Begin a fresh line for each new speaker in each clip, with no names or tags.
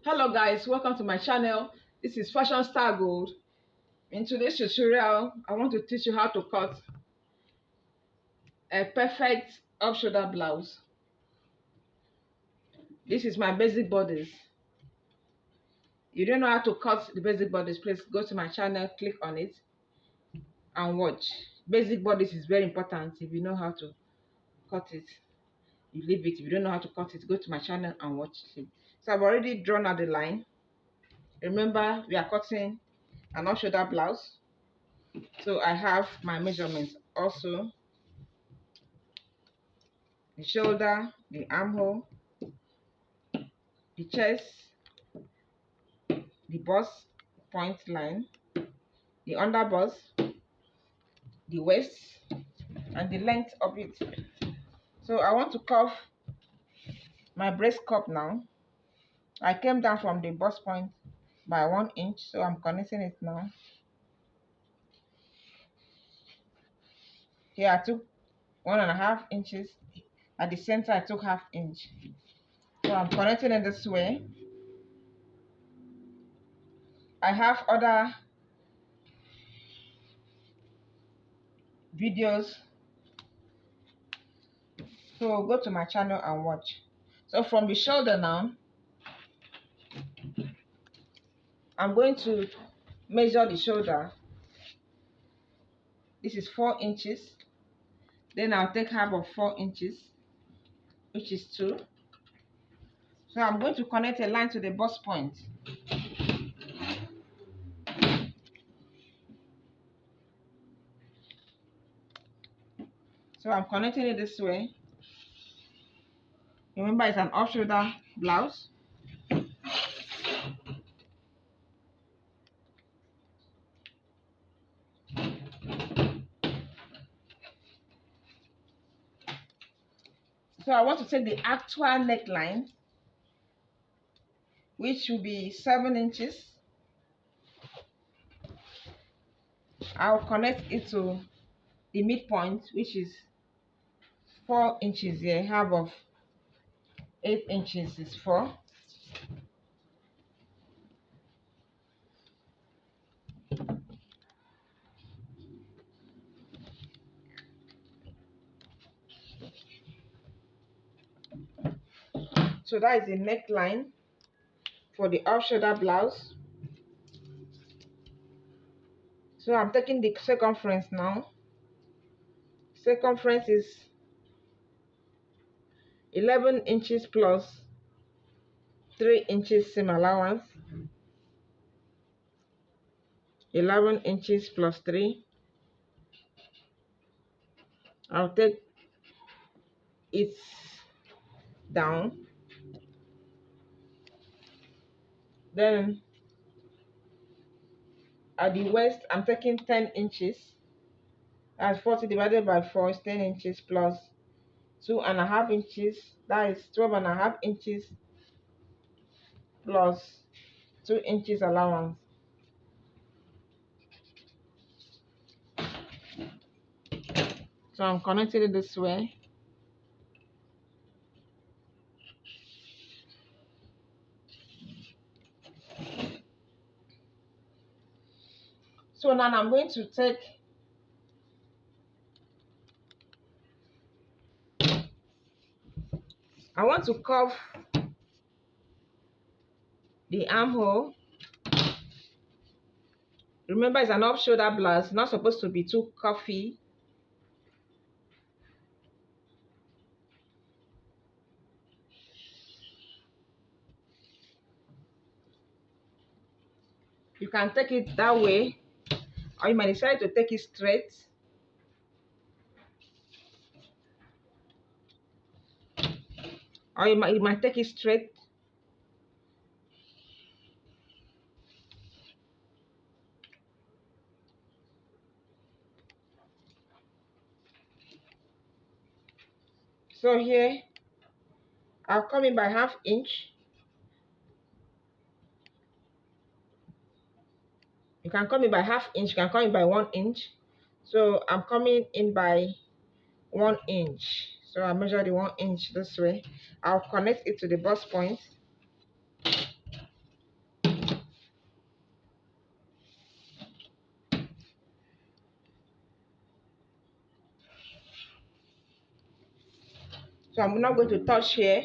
Hello guys, welcome to my channel. This is Fashion Star Gold. In today's tutorial, I want to teach you how to cut a perfect off-shoulder blouse. This is my basic bodice. You don't know how to cut the basic bodice, please go to my channel, click on it and watch. Basic bodice is very important. If you know how to cut it, you leave it. If you don't know how to cut it, go to my channel and watch it. So I've already drawn out the line. Remember, we are cutting an off-shoulder blouse. So I have my measurements also: the shoulder, the armhole, the chest, the bust point line, the under bust, the waist, and the length of it. So I want to curve my breast cup now. I came down from the bust point by 1 inch, so I'm connecting it now. Here I took 1.5 inches. At the center I took 1/2 inch. So I'm connecting it this way. I have other videos, so go to my channel and watch. So from the shoulder now, I'm going to measure the shoulder. This is 4 inches. Then I'll take half of 4 inches, which is 2. So I'm going to connect a line to the bust point. So I'm connecting it this way. Remember, it's an off-shoulder blouse. So I want to take the actual neckline, which will be 7 inches. I'll connect it to the midpoint, which is 4 inches here. Half of 8 inches is 4. So that is the neckline for the off-shoulder blouse. So I'm taking the circumference now. Circumference is 11 inches plus 3 inches seam allowance. 11 inches plus 3. I'll take it down. Then at the waist, I'm taking 10 inches. That's 40 divided by 4 is 10 inches plus 2.5 inches. That is 12.5 inches plus 2 inches allowance. So I'm connecting it this way. So now I'm going to take I want to curve the armhole. Remember, it's an off-shoulder blouse, not supposed to be too curvy. You can take it that way, or you might decide to take it straight. Or you might take it straight. So here, I'll come in by 1/2 inch. You can come in by 1/2 inch, you can come in by 1 inch. So I'm coming in by 1 inch. So I'll measure the 1 inch this way. I'll connect it to the bust point. So I'm not going to touch here.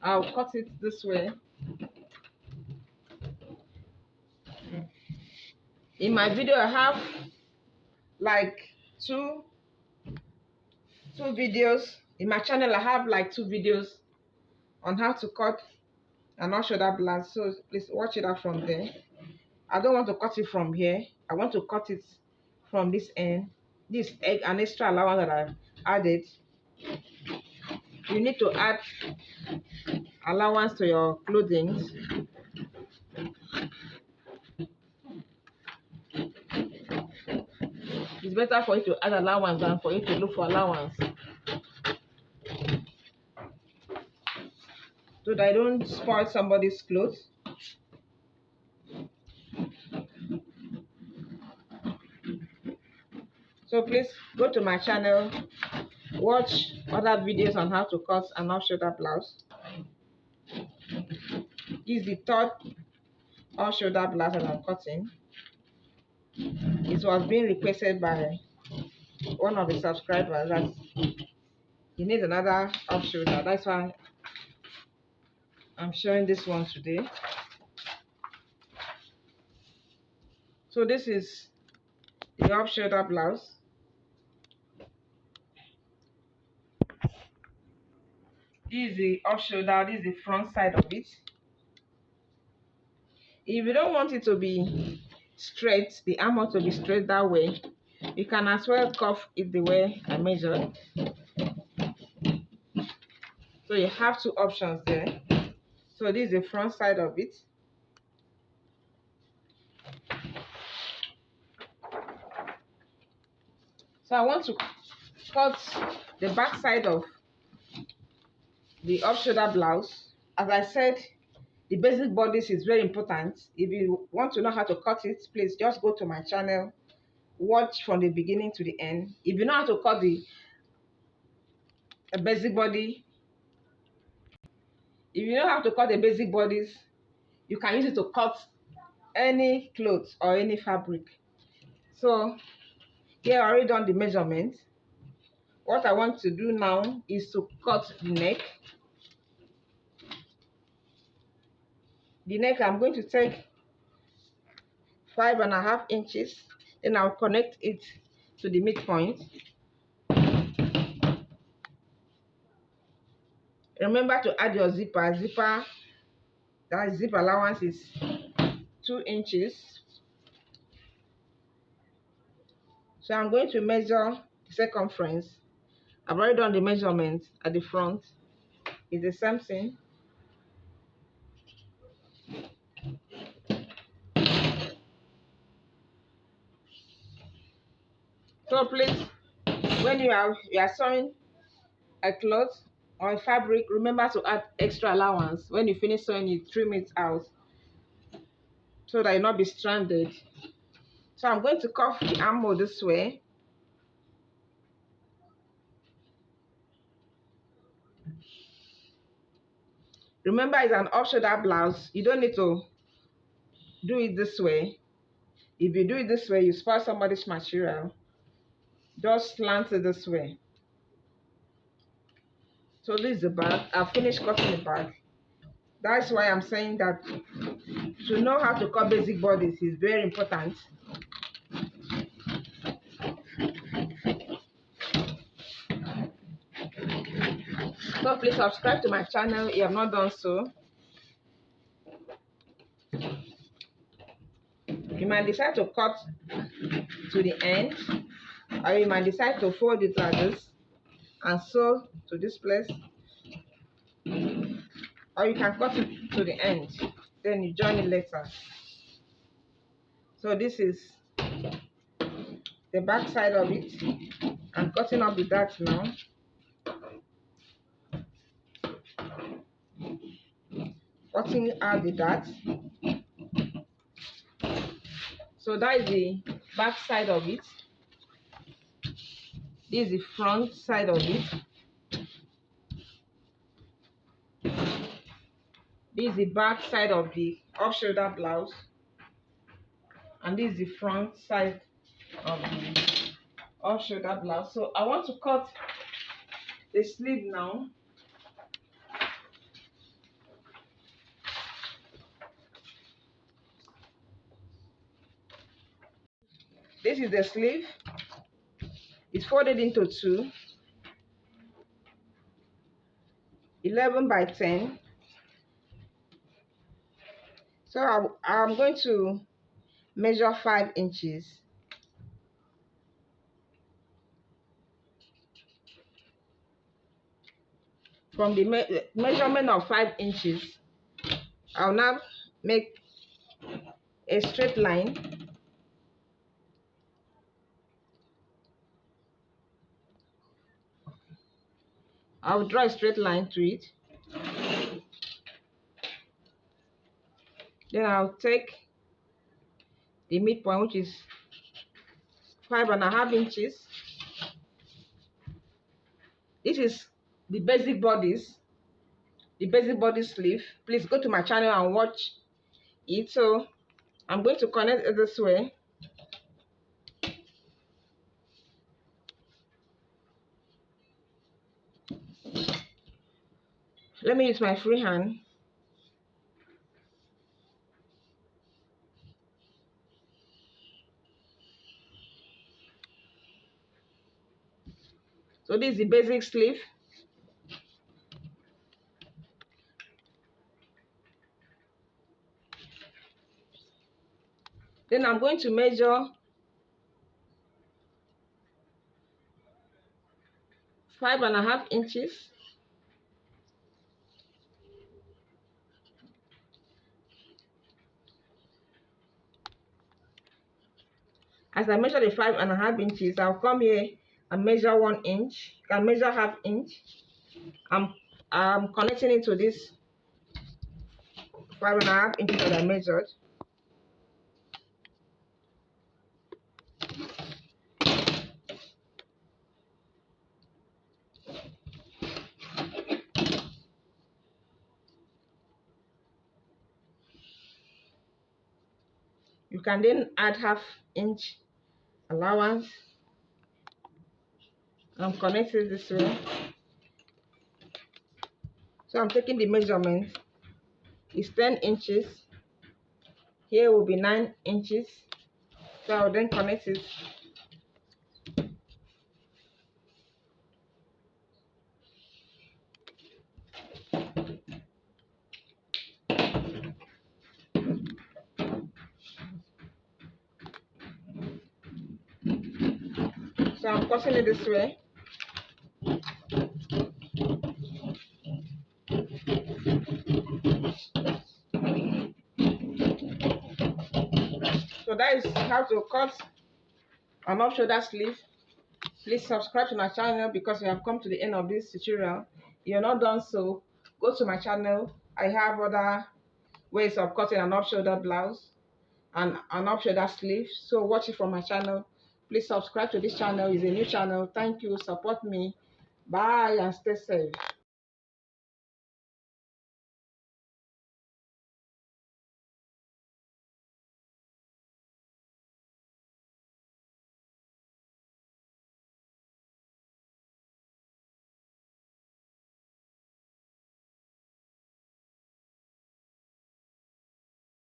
I'll cut it this way. In my video, I have like two videos. In my channel, I have like 2 videos on how to cut an off shoulder blouse. So please watch it out from there. I don't want to cut it from here. I want to cut it from this end. This egg, an extra allowance that I've added. You need to add allowance to your clothing. It's better for you to add allowance than for you to look for allowance, so that I don't spoil somebody's clothes. So please go to my channel, watch other videos on how to cut an off shoulder blouse. This is the 3rd off shoulder blouse that I'm cutting. It was being requested by one of the subscribers that he needs another off shoulder. That's why I'm showing this one today. So this is the off shoulder blouse. This is the off shoulder. This is the front side of it. If you don't want it to be straight, the armhole to be straight that way, you can as well cuff it the way I measured. So you have 2 options there. So this is the front side of it. So I want to cut the back side of the off shoulder blouse. As I said, the basic bodice is very important. If you want to know how to cut it, please just go to my channel, watch from the beginning to the end. If you know how to cut the basic body, if you know how to cut the basic bodies, you can use it to cut any clothes or any fabric. So here I already done the measurement. What I want to do now is to cut the neck. The neck, I'm going to take 5.5 inches, then I'll connect it to the midpoint. Remember to add your zipper. That zip allowance is 2 inches. So I'm going to measure the circumference. I've already done the measurement at the front. It's the same thing. So please, when you are sewing a cloth or a fabric, remember to add extra allowance. When you finish sewing, you trim it out so that you'll not be stranded. So I'm going to cuff the armhole this way. Remember, it's an off shoulder blouse. You don't need to do it this way. If you do it this way, you spoil somebody's material. Just slant it this way. So this is the back. I've finished cutting the back. That's why I'm saying that to know how to cut basic bodies is very important. So please subscribe to my channel if you have not done so. You might decide to cut to the end, or you might decide to fold it like this and sew to this place, or you can cut it to the end, then you join it later. So this is the back side of it. I'm cutting up the dart now. Cutting out the dart. So that is the back side of it. This is the front side of it. This is the back side of the off shoulder blouse. And this is the front side of the off shoulder blouse. So I want to cut the sleeve now. This is the sleeve. It's folded into two, 11 by 10. So I'm going to measure 5 inches. From the measurement of 5 inches, I'll now make a straight line. I'll draw a straight line to it. Then I'll take the midpoint, which is 5.5 inches. This is the basic bodice, sleeve. Please go to my channel and watch it. So I'm going to connect it this way. Let me use my free hand. So this is the basic sleeve. Then I'm going to measure 5.5 inches. As I measure the 5.5 inches, I'll come here and measure 1 inch. You can measure ½ inch. I'm connecting it to this 5.5 inches that I measured. You can then add ½ inch allowance. I'm connecting this way. So I'm taking the measurement. It's 10 inches. Here will be 9 inches. So I'll then connect it. So I'm cutting it this way. So that is how to cut an off shoulder sleeve. Please subscribe to my channel because you have come to the end of this tutorial. If you're not done so, go to my channel. I have other ways of cutting an off shoulder blouse and an off shoulder sleeve. So watch it from my channel. Please subscribe to this channel. It's a new channel. Thank you. Support me. Bye and stay safe.